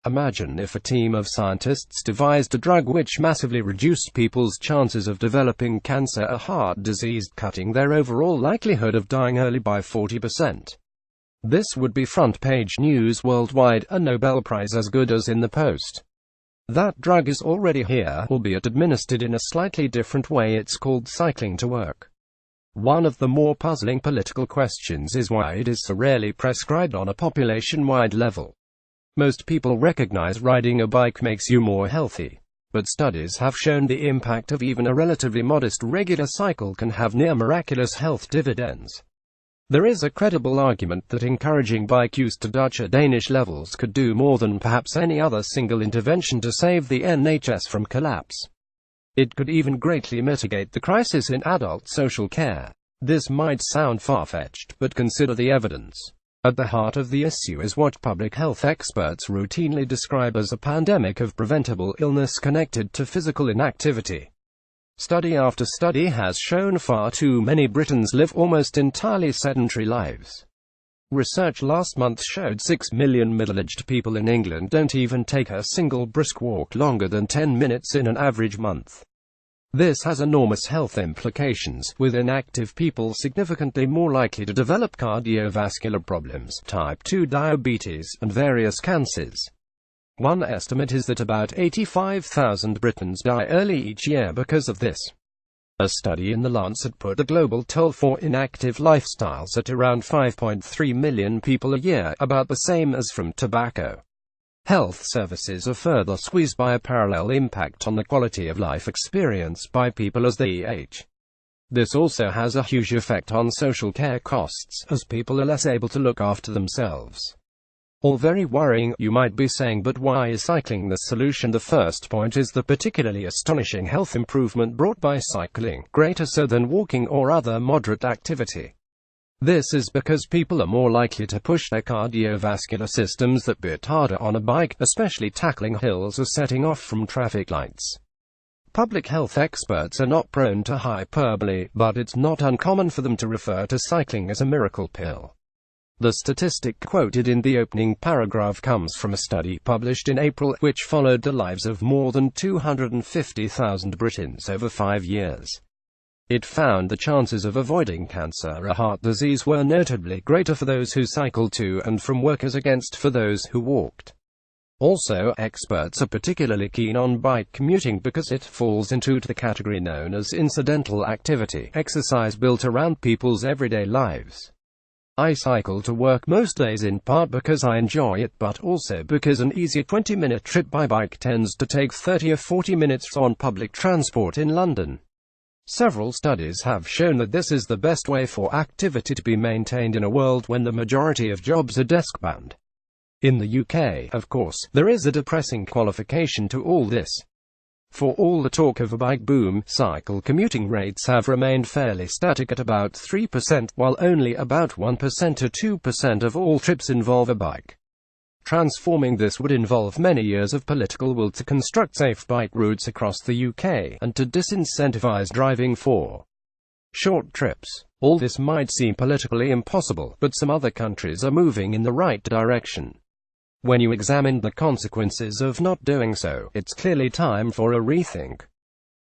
Imagine if a team of scientists devised a drug which massively reduced people's chances of developing cancer or heart disease, cutting their overall likelihood of dying early by 40%. This would be front-page news worldwide, a Nobel Prize as good as in the post. That drug is already here, albeit administered in a slightly different way. It's called cycling to work. One of the more puzzling political questions is why it is so rarely prescribed on a population-wide level. Most people recognize riding a bike makes you more healthy, but studies have shown the impact of even a relatively modest regular cycle can have near miraculous health dividends. There is a credible argument that encouraging bike use to Dutch or Danish levels could do more than perhaps any other single intervention to save the NHS from collapse. It could even greatly mitigate the crisis in adult social care. This might sound far-fetched, but consider the evidence. At the heart of the issue is what public health experts routinely describe as a pandemic of preventable illness connected to physical inactivity. Study after study has shown far too many Britons live almost entirely sedentary lives. Research last month showed 6 million middle-aged people in England don't even take a single brisk walk longer than 10 minutes in an average month. This has enormous health implications, with inactive people significantly more likely to develop cardiovascular problems, type 2 diabetes, and various cancers. One estimate is that about 85,000 Britons die early each year because of this. A study in The Lancet put the global toll for inactive lifestyles at around 5.3 million people a year, about the same as from tobacco. Health services are further squeezed by a parallel impact on the quality of life experienced by people as they age. This also has a huge effect on social care costs, as people are less able to look after themselves. All very worrying, you might be saying, but why is cycling the solution? The first point is the particularly astonishing health improvement brought by cycling, greater so than walking or other moderate activity. This is because people are more likely to push their cardiovascular systems that bit harder on a bike, especially tackling hills or setting off from traffic lights. Public health experts are not prone to hyperbole, but it's not uncommon for them to refer to cycling as a miracle pill. The statistic quoted in the opening paragraph comes from a study published in April, which followed the lives of more than 250,000 Britons over 5 years. It found the chances of avoiding cancer or heart disease were notably greater for those who cycled to and from work as against for those who walked. Also, experts are particularly keen on bike commuting because it falls into the category known as incidental activity, exercise built around people's everyday lives. I cycle to work most days in part because I enjoy it, but also because an easy 20-minute trip by bike tends to take 30 or 40 minutes on public transport in London. Several studies have shown that this is the best way for activity to be maintained in a world when the majority of jobs are desk-bound. In the UK, of course, there is a depressing qualification to all this. For all the talk of a bike boom, cycle commuting rates have remained fairly static at about 3%, while only about 1% or 2% of all trips involve a bike. Transforming this would involve many years of political will to construct safe bike routes across the UK, and to disincentivize driving for short trips. All this might seem politically impossible, but some other countries are moving in the right direction. When you examine the consequences of not doing so, it's clearly time for a rethink.